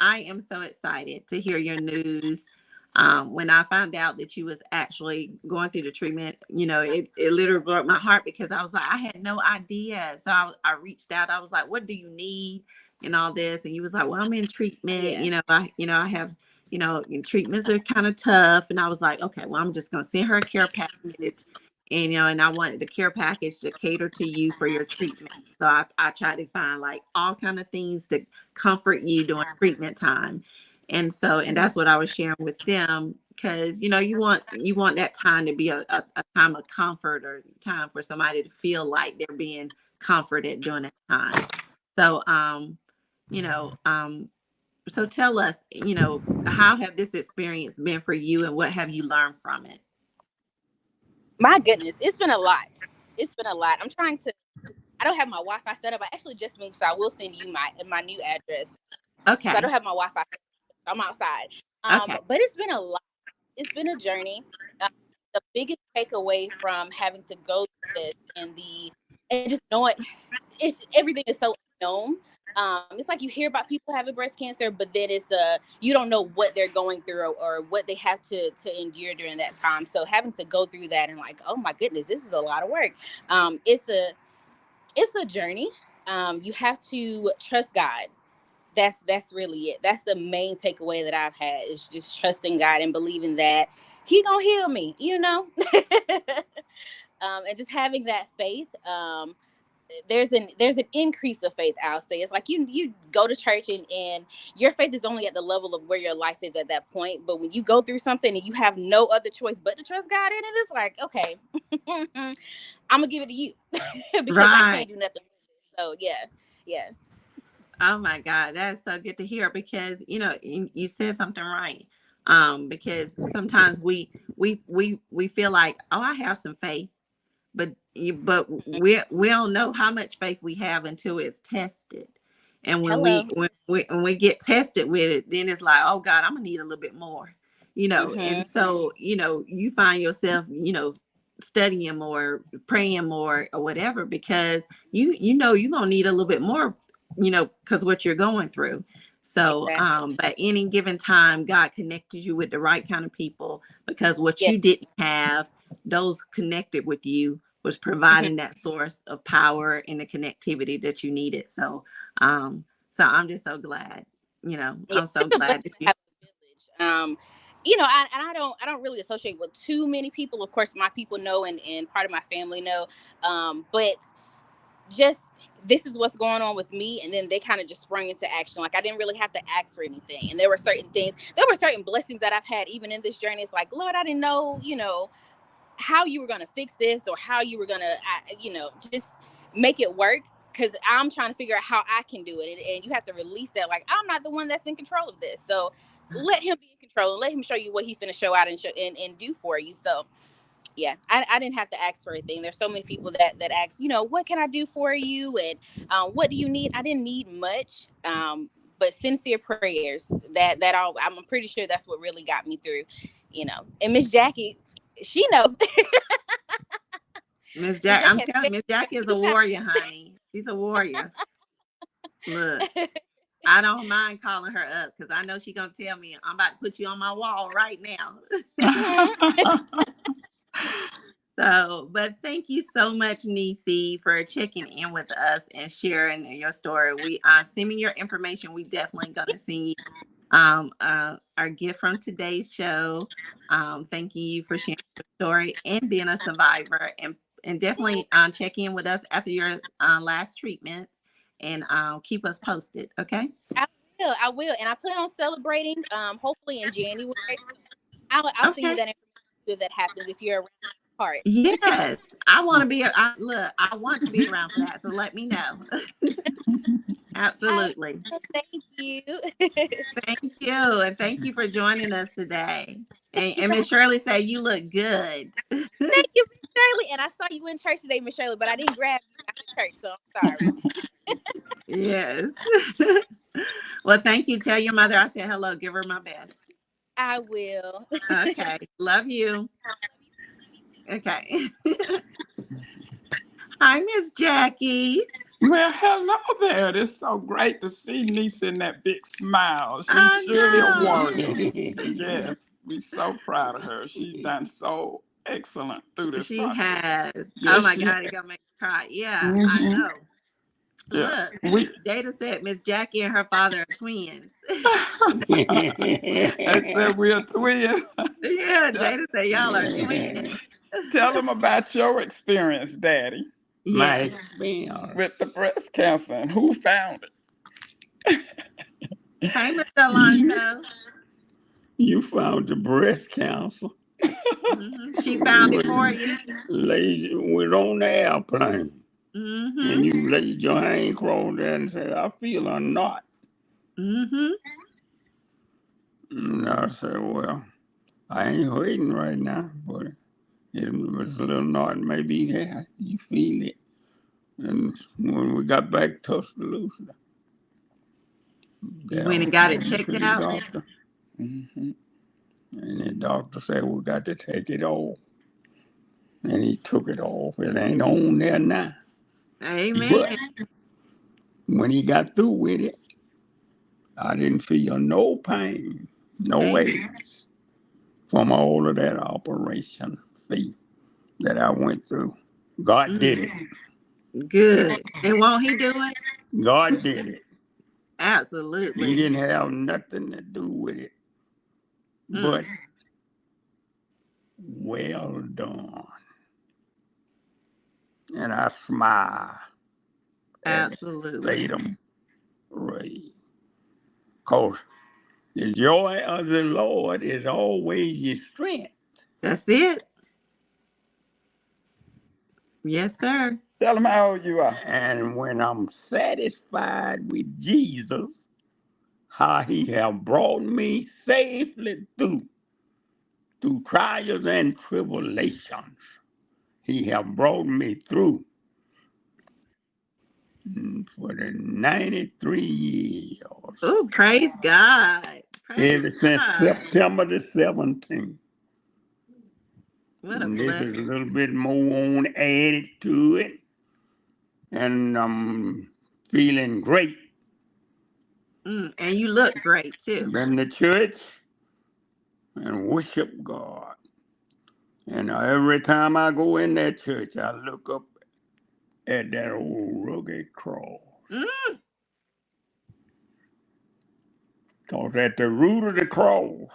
am so excited to hear your news. When I found out that you was actually going through the treatment, it literally broke my heart because I was like, I had no idea. So I reached out. I was like, what do you need and all this? And you was like, well, I'm in treatment. Yeah. I have, treatments are kind of tough. And I was like, okay, well, I'm just going to send her a care package. And I wanted the care package to cater to you for your treatment. So I tried to find like all kind of things to comfort you during treatment time. And that's what I was sharing with them because you want that time to be a time of comfort or time for somebody to feel like they're being comforted during that time. So you know, so tell us, how have this experience been for you and what have you learned from it? My goodness, it's been a lot. It's been a lot. I don't have my Wi-Fi set up. I actually just moved, so I will send you my new address. So I Okay. don't have my Wi-Fi. I'm outside. Okay. But it's been a lot. It's been a journey. Um, the biggest takeaway from having to go through this and just knowing everything is so unknown. It's like you hear about people having breast cancer, but then you don't know what they're going through or what they have to endure during that time. So having to go through that and like, oh my goodness, this is a lot of work. It's a journey. You have to trust God. That's really it. That's the main takeaway that I've had is just trusting God and believing that He gonna heal me. And just having that faith. There's an increase of faith. I'll say it's like you go to church and your faith is only at the level of where your life is at that point. But when you go through something and you have no other choice but to trust God in it, it's like okay, I'm gonna give it to you because I Right. can't do nothing. So yeah. Oh my God, that's so good to hear because you said something right. Because sometimes we feel like, oh, I have some faith, but we don't know how much faith we have until it's tested. And when we Hello. when we get tested with it, then it's like, oh God, I'm gonna need a little bit more. And Hmm. so you find yourself studying more, praying more, or whatever, because you're gonna need a little bit more, because what you're going through. So Exactly. at any given time, God connected you with the right kind of people, because what Yeah. you didn't have, those connected with you was Hmm. providing that source of power and the connectivity that you needed. So I'm just so glad. Yeah. I'm so It's a blessing glad that to you. have a village. I don't really associate with too many people. Of course, my people know and part of my family know. But just this is what's going on with me, and then they kind of just sprung into action. Like I didn't really have to ask for anything, and there were certain blessings that I've had even in this journey. It's like, Lord, I didn't know, how you were gonna fix this or how you were gonna, just make it work. Because I'm trying to figure out how I can do it, and you have to release that. Like I'm not the one that's in control of this, so let him be in control and let him show you what he finna show out and do for you. So yeah, I didn't have to ask for anything. There's so many people that ask, what can I do for you, and what do you need? I didn't need much, but sincere prayers. That all. I'm pretty sure that's what really got me through. And Miss Jackie, she know. Miss Miss Jack, Jackie I'm has telling been Miss Jackie is a two times. warrior, honey. She's a warrior. Look, I don't mind calling her up because I know she's gonna tell me I'm about to put you on my wall right now. So, but thank you so much, Nisi, for checking in with us and sharing your story. We send me your information. We definitely gonna send you our gift from today's show. Thanking you for sharing your story and being a survivor, and definitely check in with us after your last treatments, and keep us posted. Okay. I will, and I plan on celebrating. Hopefully in January. I'll send you Okay. that information if that happens. If you're around the part. Yes, I want to be. Look, I want to be around for that. So let me know. I Absolutely. will. Thank you. Thank you, and thank you for joining us today. And, Thank you and for Miss Shirley said you look good. Thank you, Miss Shirley. And I saw you in church today, Miss Shirley, but I didn't grab you after church, so I'm sorry. Yes. Well, thank you. Tell your mother I said hello. Give her my best. I will. Okay. Love you. Okay. Hi, Miss Jackie. Well, hello there. It's so great to see Nisa in that big smile. She's I surely a know. warrior. Yes, we're so proud of her. She's done so excellent through this She process. has. Oh Yes, my she God, it gonna make me cry. Yeah, I hmm know. Yeah. Look, We Jada said Miss Jackie and her father are twins. I said we're twins. Yeah, Jada said y'all are twins. Tell them about your experience, Daddy, My Yes. experience. with the breast cancer and who found Hey, Mr. You, Alonso. you found the breast cancer. She We found it was for you. was on the airplane, Mm-hmm. and you laid your hand across there and said, "I feel a knot." Mm-hmm. And I said, "Well, I ain't hurting right now, but it was a little knot. Maybe there you feel it." And when we got back to Tuscaloosa, You there went we and got it went to checked the out. doctor, it? and the doctor said we got to take it off. And he took it off. It ain't on there now. Amen. But when he got through with it, I didn't feel no pain, no Amen. aches from all of that operation fee that I went through. God did it. Good. And won't he do it? God did it. He Absolutely. didn't have nothing to do with it. Mm, But well done. And I smile at absolutely. Tatum Ray. Because the joy of the Lord is always your strength. That's it. Yes, sir. Tell them how old you are. And when I'm satisfied with Jesus, how he have brought me safely through trials and tribulations. He have brought me through for the 93 years. Oh, praise God. Praise Ever since God. September the 17th. What a And this blessing. is a little bit more on added to it. And I'm feeling great. And you look great too. Been to church and worship God. And every time I go in that church, I look up at that old rugged cross. Mm, Because at the root of the cross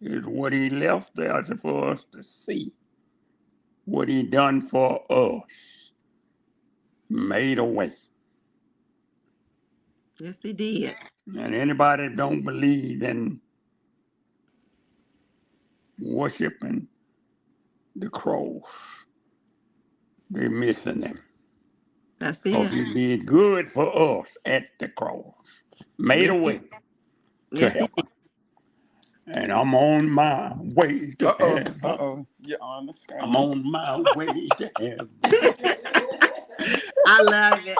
is what he left there for us to see. What he done for us. Made a way. yes, he did. And anybody that don't believe in worshiping the cross, they're missing him. That's Because it. he did good for us at the cross. Made Yes, a he, way to yes, he heaven. And I'm on my way to heaven. You're on the I'm screen. on my way to heaven. did. I love it.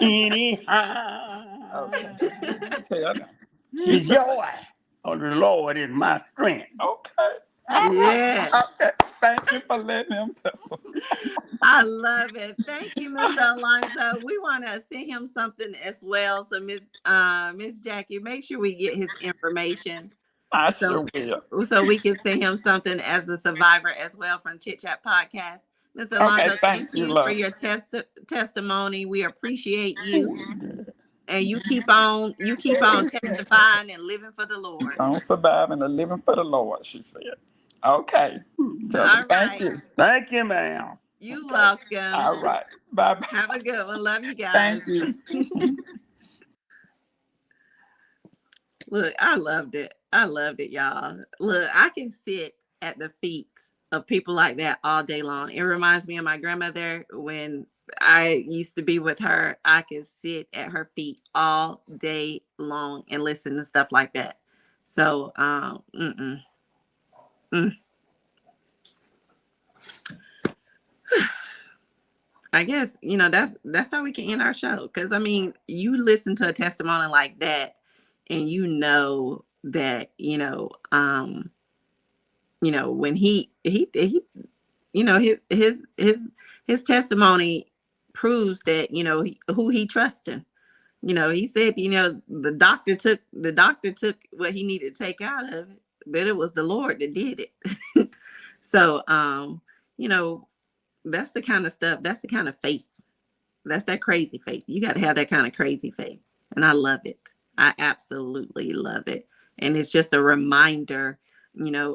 Anyhow, Okay. Tell them. the joy of the Lord is my strength. Okay. All right. Yeah. Okay. Thank you for letting him testify. I love it. Thank you, Mr. Alonso. We want to send him something as well. So Miss Jackie, make sure we get his information I so sure will. we can send him something as a survivor as well from Chit Chat Podcast. Mr. Okay. Alonso, thank Thank you, you for love. your testimony. We appreciate you, and you keep on testifying and living for the Lord. I'm surviving and living for the Lord, she said. Okay. Tell them All thank right. you. Thank you, ma'am. You Okay. welcome. All right. Bye bye. Have a good one. Love you guys. Thank you. Look, I loved it. I loved it, y'all. Look, I can sit at the feet of people like that all day long. It reminds me of my grandmother when I used to be with her. I could sit at her feet all day long and listen to stuff like that. So, mm. I guess that's how we can end our show. Because I mean, you listen to a testimony like that, and you know that when he his testimony proves that, who he trusting. He said, the doctor took what he needed to take out of it, but it was the Lord that did it. So, you know, that's the kind of stuff, that's the kind of faith. That's that crazy faith. You got to have that kind of crazy faith. And I love it. I absolutely love it. And it's just a reminder,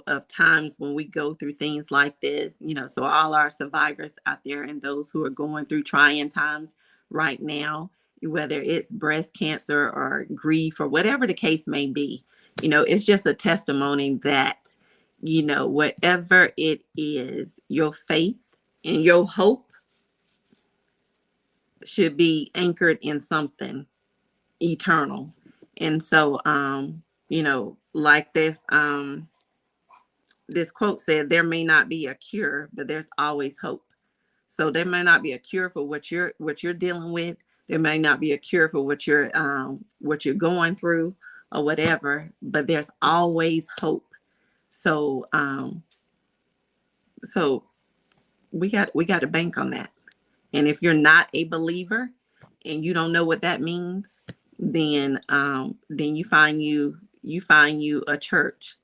of times when we go through things like this, so all our survivors out there and those who are going through trying times right now, whether it's breast cancer or grief or whatever the case may be, it's just a testimony that, whatever it is, your faith and your hope should be anchored in something eternal. And so, like this quote said, there may not be a cure, but there's always hope. So there may not be a cure for what you're dealing with. There may not be a cure for what you're going through or whatever, but there's always hope. So so we got to bank on that. And if you're not a believer and you don't know what that means, then you find you a church,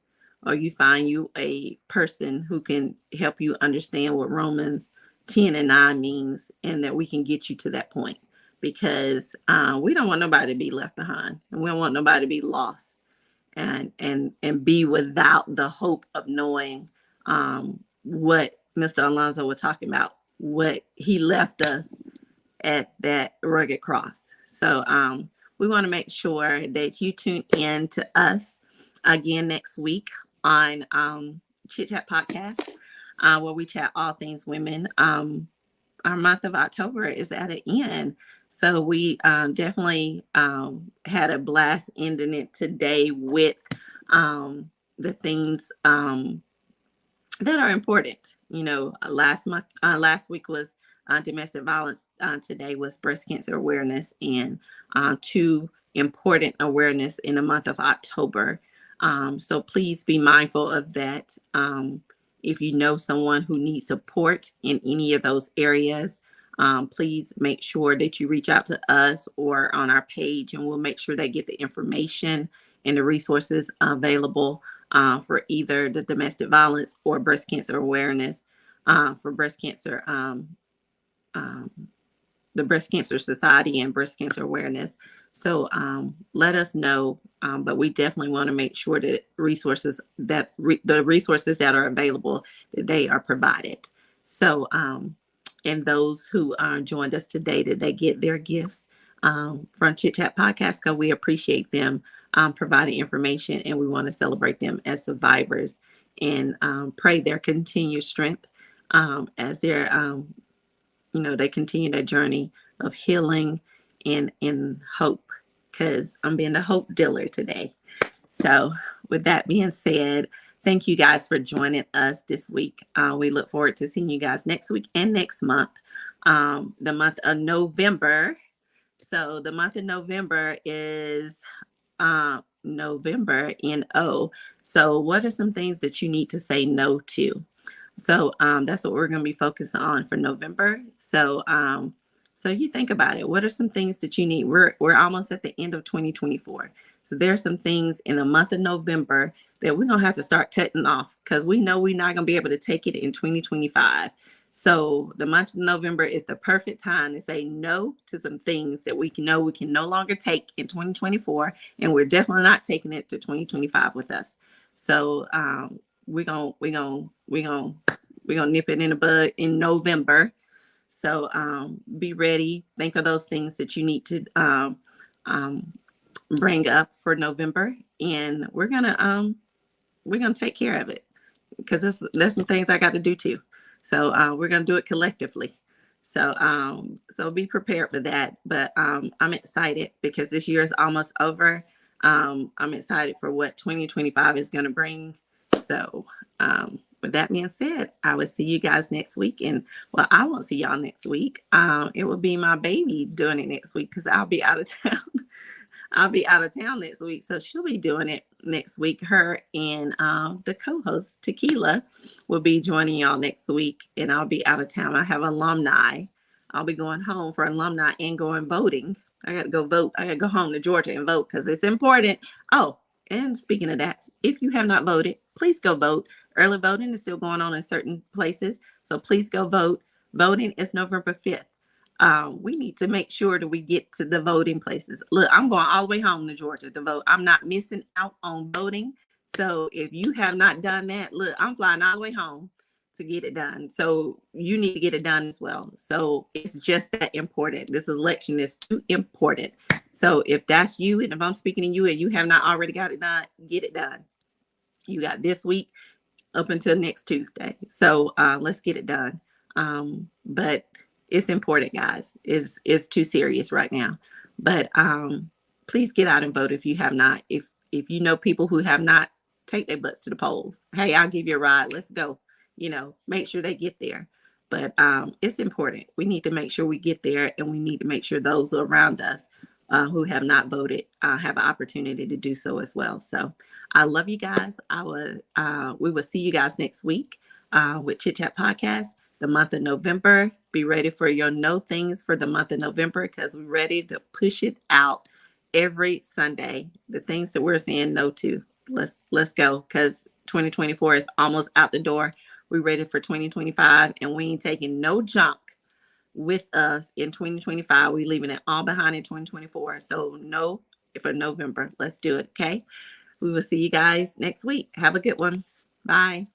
or you find you a person who can help you understand what Romans 10:9 means, and that we can get you to that point, because we don't want nobody to be left behind, and we don't want nobody to be lost and be without the hope of knowing what Mr. Alonzo was talking about, what he left us at that rugged cross. So we want to make sure that you tune in to us again next week on Chit Chat Podcast, where we chat all things women. Our month of October is at an end. So we definitely had a blast ending it today with the things that are important. Last week was domestic violence. Today was breast cancer awareness, and two important awareness in the month of October. So please be mindful of that. If you know someone who needs support in any of those areas, please make sure that you reach out to us or on our page, and we'll make sure they get the information and the resources available for either the domestic violence or breast cancer awareness. For breast cancer, the Breast Cancer Society and breast cancer awareness. So let us know, but we definitely want to make sure that the resources that are available, that they are provided. So and those who joined us today, that they get their gifts from Chit Chat Podcast, because we appreciate them providing information, and we want to celebrate them as survivors, and pray their continued strength as they're they continue their journey of healing and in hope, because I'm being a hope dealer today. So with that being said, thank you guys for joining us this week. We look forward to seeing you guys next week and next month, the month of November. So the month of November is November NO. So what are some things that you need to say no to? So that's what we're going to be focused on for November. So so you think about it. What are some things that you need? We're almost at the end of 2024. So there's some things in the month of November that we're going to have to start cutting off, because we know we're not going to be able to take it in 2025. So the month of November is the perfect time to say no to some things that we can no longer take in 2024, and we're definitely not taking it to 2025 with us. So we're gonna nip it in the bud in November. So be ready. Think of those things that you need to bring up for November, and we're gonna take care of it, because there's some things I got to do too. So we're gonna do it collectively. So so be prepared for that. But I'm excited because this year is almost over. I'm excited for what 2025 is going to bring. So with that being said, I will see you guys next week. And well, I won't see y'all next week. It will be my baby doing it next week, because I'll be out of town. I'll be out of town next week. So she'll be doing it next week. Her and the co-host, Tequila, will be joining y'all next week. And I'll be out of town. I have alumni I'll be going home for alumni and going voting. I got to go vote. I got to go home to Georgia and vote because it's important. Oh, and speaking of that, if you have not voted, please go vote. Early voting is still going on in certain places, so please go vote. Voting is November 5th. We need to make sure that we get to the voting places. Look, I'm going all the way home to Georgia to vote. I'm not missing out on voting. So if you have not done that, look, I'm flying all the way home to get it done. So you need to get it done as well. So it's just that important. This election is too important. So if that's you, and if I'm speaking to you and you have not already got it done, get it done. You got this week up until next Tuesday. So let's get it done. But it's important, guys. It's too serious right now. But please get out and vote if you have not. If you know people who have not, take their butts to the polls. Hey, I'll give you a ride. Let's go. Make sure they get there. But it's important. We need to make sure we get there, and we need to make sure those around us who have not voted have an opportunity to do so as well. So I love you guys. We will see you guys next week with Chit Chat Podcast, the month of November. Be ready for your no things for the month of November because we're ready to push it out every Sunday. The things that we're saying no to. Let's go because 2024 is almost out the door. We're ready for 2025 and we ain't taking no junk with us in 2025. We're leaving it all behind in 2024. So no for November. Let's do it. Okay. We will see you guys next week. Have a good one. Bye.